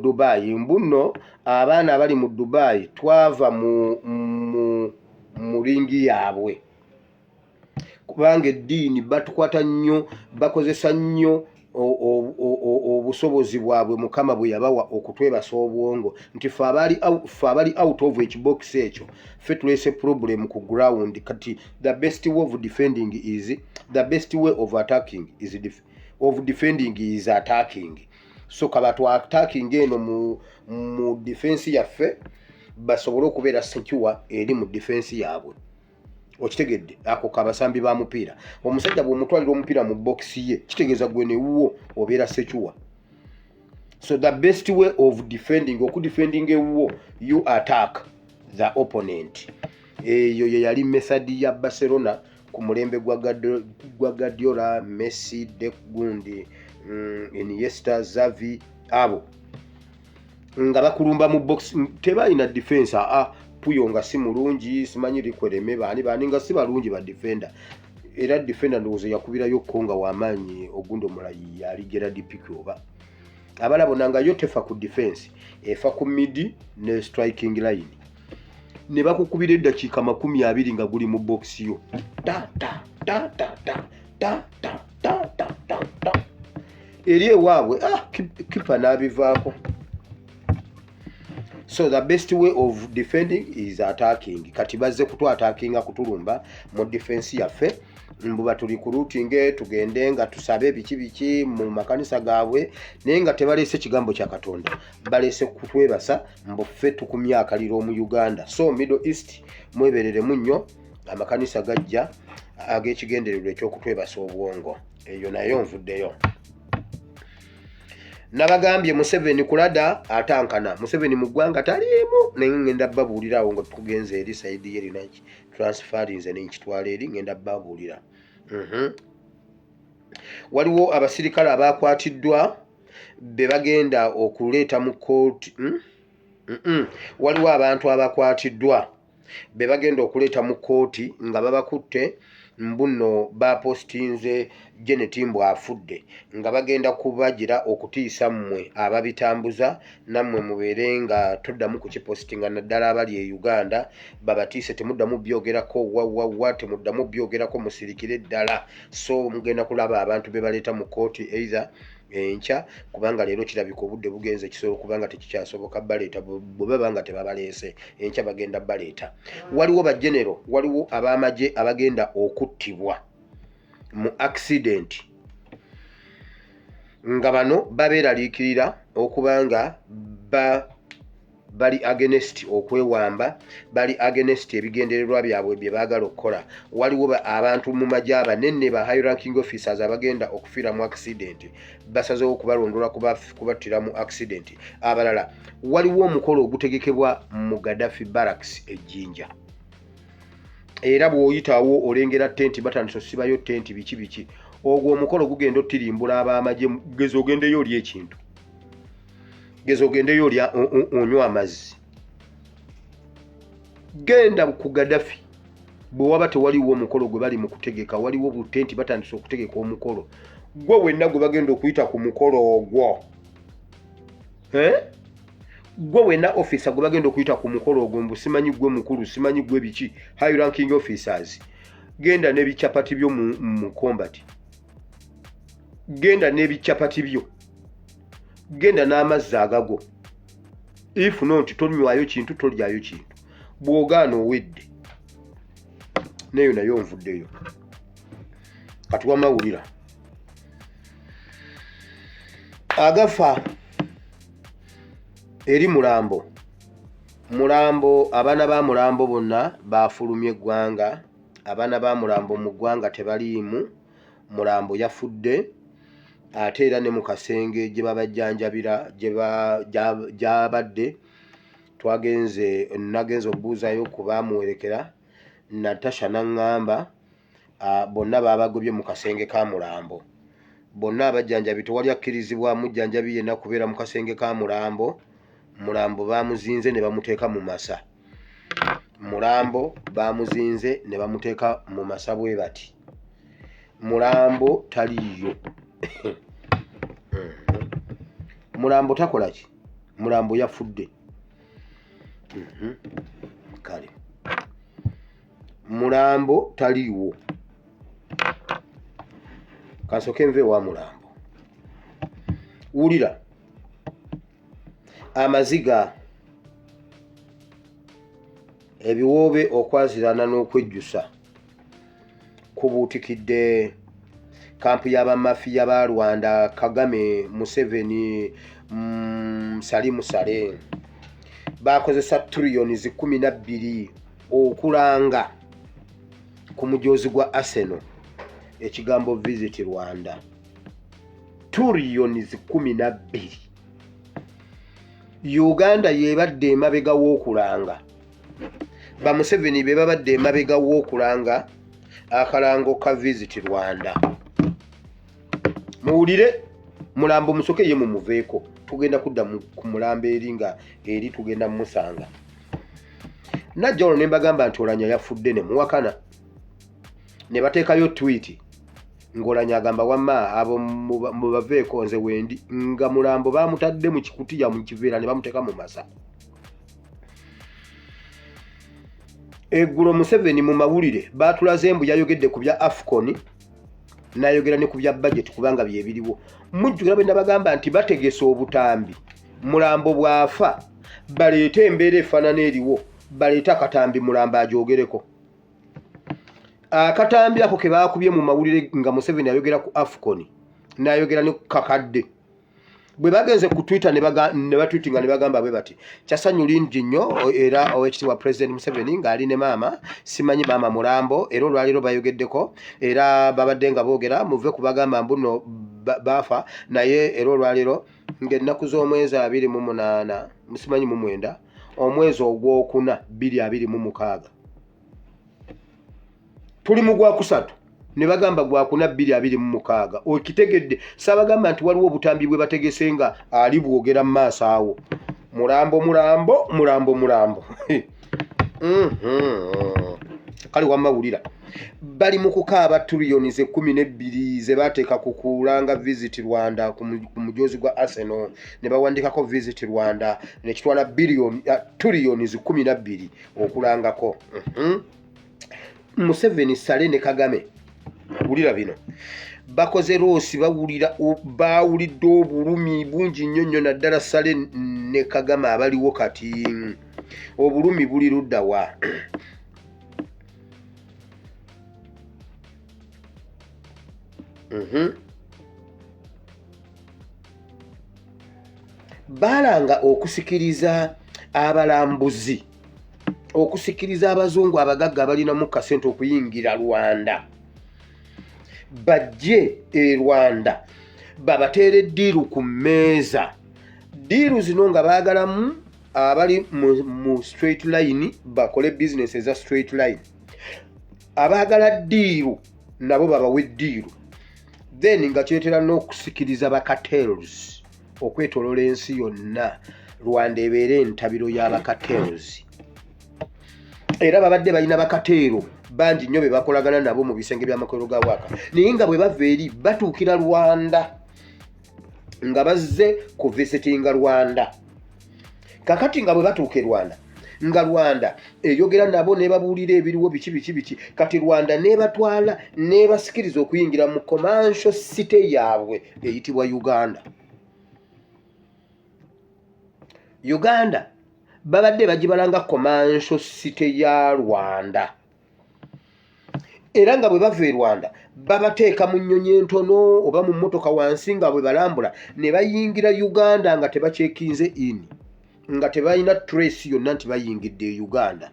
Dubai mbuno abaana abali mu Dubai twava mu ringi yaabwe kubanga eddiini batukwata nnyo bakozesa nnyo obusobozi bwabwe Mukama bwe yabawa okutwebasa obwongo nti fe abali out of ekibox ekyo fe tulese problem ku ground kati the best way of defending is attacking so kabatu attacking eno mu defense yaffe basobole okubeera secure eri mu defense yaabwe okitegedde ako kabasambi ba mupiira omusajja bw'omutwalira omupiira mu box ye kitegeeza gwe ne wuwo obeera secure so the best way of defending ewuwo you attack the opponent eyo ye yali method ya Barcelona ku mulembe gwa Guardiola, Messi, De Gundi, Iniesta, Xavi abo nga bakulumba mu box tebalina defense Puyo nga si mulungi simanyi likwereme bani nga si balungi ba defender era defender ndowooza yakubirayo konga w'amaanyi Ogundo Mulayi yali Gerard Pique oba abalabo nanga yo tefa ku defense efa ku mid ne striking line ne bakukubira eddakiika 20 nga guli mu box yo eri ewaabwe kipa n'abivaako. So the best way of defending is attacking. Kati bazze kutu attackinga kutulumba mu defense yaffe mbuba tuli ku routing tugende nga tusabe biki mu makanisa gaabwe naye nga tebalese kigambo kya Katonda balese kutwebasa mbuffe tukumya akaliro mu Uganda. So Middle East mweberere munnyo amakanisa gajja ag'ekigendererwa ekyokutwebasa obwongo eyo nayo nvuddeyo. Nabagambye Museveni kulada atankana Museveni mu ggwanga taliimu naye ngenda babuulirawo nga tugenze eri side ye linaki transferinze n'ekitwala eri ngenda babuulira. Waliwo abasirikale abakwatiddwa be bagenda okuleeta mu kooti waliwo abantu abakwatiddwa be bagenda okuleeta mu kooti nga babakutte mbuno bapostinze Janet Mbu afudde nga bagenda kubagira okutiisa mmwe ababitambuza nammwe mubeere nga toddamu kukipostinga naddala abali e Uganda babatiise temuddamu byogerako wa temuddamu byogerako musirikire ddala. So mugenda kulaba abantu be baleeta mu kooti either enkya kubanga leero kirabika obudde bugenze kisobola kubanga tekikyasoboka baleeta bwe babanga tebabaleese enkya bagenda baleeta. Waliwo bagenero waliwo ab'amagye abagenda okuttibwa mu accident nga bano babeeraliikirira okubanga bali against okwewamba bali against ebigendererwa byabwe bye baagala okukola. Waliwo abantu mu magye abanene ba high ranking officers abagenda okufiira mu accident basazeewo okubalondola kubattira mu accident. Abalala waliwo omukolo ogutegekebwa mu Gaddafi Barracks ejjinja era bw'oyitawo olengera tenti batandise osibayo tenti biki ogwo omukolo gugenda ottirimbula ab'amagye gezo ogendeyo oli ekintu gezo ogendeyo oli onywa amazzi genda ku Gaddafi bwe waba tewaliwo omukolo gwe bali mu kutegeka waliwo butenti batandise okutegeka omukolo gwe wenna gwe bagenda okuyita ku mukolo ogwo gwe wenna officer gwe bagenda okuyita ku mukolo ogwo mbu simanyi gwe mukulu simanyi gwe biki high ranking officers genda n'ebicyapati byo mu combat genda n'ebicyapati byo genda n'amazzi agago if not tonywayo kintu tolyayo kintu bw'ogaana owedde neyo nayo nvuddeyo kati wamawulira agafa eri Mulambo abaana ba Mulambo bonna bafulumye eggwanga abaana ba Mulambo mu ggwanga tebaliimu Mulambo yafudde ate era ne mu kasenge gye babajjanjabira gy'abadde nagenze okubuuzayo ku baamuwerekera Natasha n'aŋŋamba bonna baabagobye mu kasenge ka Mulambo bonna abajjanjabi tewali akkirizibwa mujjanjabi yenna kubeera mu kasenge ka Mulambo baamuzinze ne bamuteeka mu masa Mulambo baamuzinze ne bamuteeka mu masa bwe bati Mulambo taliyo Mulambo takola ki mulambo yafudde. Kale mulambo taliiwo, kansoke nve wa mulambo. Wulira, amaziga, ebiwoobe okwazirana n'okwejjusa kubuutikidde kampu y'abamafiya ba Rwanda, Kagame, Museveni, Salimu Sale. Bakozesa trillions 12 okulanga ku mujoozi gwa Arsenal ekigambo Visit Rwanda. Trillions 12. Uganda yebadde emabega w'okulanga, ba Museveni be babadde emabega w'okulanga akalango ka Visit Rwanda. Muwulire, mulambo musoke ye mumuveeko, tugenda kudda ku mulambo eringa eri tugenda musanga. Najja olwo ne mbagamba nti Oulanyah yafudde, ne muwakana, ne bateekayo tweet ng'Oulanyah agamba wamma abo mubaveeko nze wendi, nga mulambo bamutadde mu kikutiya mu kiveera ne bamuteeka mu masa. Eggulo Museveni mu mawulire baatulaze mbu yayogedde ku bya AFCON, n'ayogera ne ku bya budget kubanga bye biriwo. Mujjukira bwe nabagamba nti bategese obutambi, mulambo bwafa baleete embeera efaanana eriwo, baleete akatambi mulambo ajogereko. Akatambi ako ke baakubye mu mawulire nga Museveni ayogera ku AFCON, n'ayogera ne ku kakadde. Bwe bagenze ku Twitter ne batweetinga ne bagamba bwe bati, kyasanyu lingi nnyo era Oweekitiibwa President Museveni ng'ali ne maama, simanyi maama mulambo, era olwaleero bayogeddeko, era babadde nga boogera muve ku bagamba mbuno baafa, naye era olwaleero ng'ennaku z'omwezi 28 musimanyi mu 9 omwezi ogwokuna 2026 tuli mu gwakusatu, ne bagamba gwakuna 2026. Okitegedde, sabagamba nti waliwo obutambi bwe bategese nga ali bwogera mu maaso awo. Mulambo. Kale wamawulira, bali mu kukaaba trillions 12 ze baateeka ku kulanga Visit Rwanda ku mujoozi gwa Arsenal, ne bawandikako Visit Rwanda ne kitwala trillions 12 okulangako. Museveni, Sale ne Kagame, wulira bino, bakoze roosi bawulidde obulumi bungi nnyo naddala Sale ne Kagame abaliwo kati. Obulumi buli ludda wa? Balanga okusikiriza abalambuzi, okusikiriza abazungu abagagga abalina mu kasente okuyingira Rwanda, bajje e Rwanda babateere ddiiru ku mmeeza. Ddiiru zino nga baagalamu abali mu straight line bakole business eza straight line, abaagala ddiiru nabo babawe ddiiru, then nga kyetera n'okusikiriza bakatels okwetolola ensi yonna, Rwanda ebeere entabiro y'abakatels. Era babadde balina bakateero bangi nnyo be bakolagana nabo mu bisenge by'amakolero ga Waaka, naye nga bwe bava eri batuukira Rwanda nga bazze ku visitinga Rwanda. Kakati nga bwe batuuka e Rwanda, nga Rwanda eyogera nabo nebabuulira ebiriwo biki, kati Rwanda nebatwala nebasikiriza okuyingira mu commercial city yaabwe eyitibwa Uganda. Uganda babadde bagibalanga commercial city ya Rwanda, era nga bwe bava e Rwanda babateeka mu nnyonyi entono oba mu mmotoka wansi nga bwe balambula ne bayingira Uganda nga tebakyekinze in, nga tebalina trace yonna nti bayingidde e Uganda.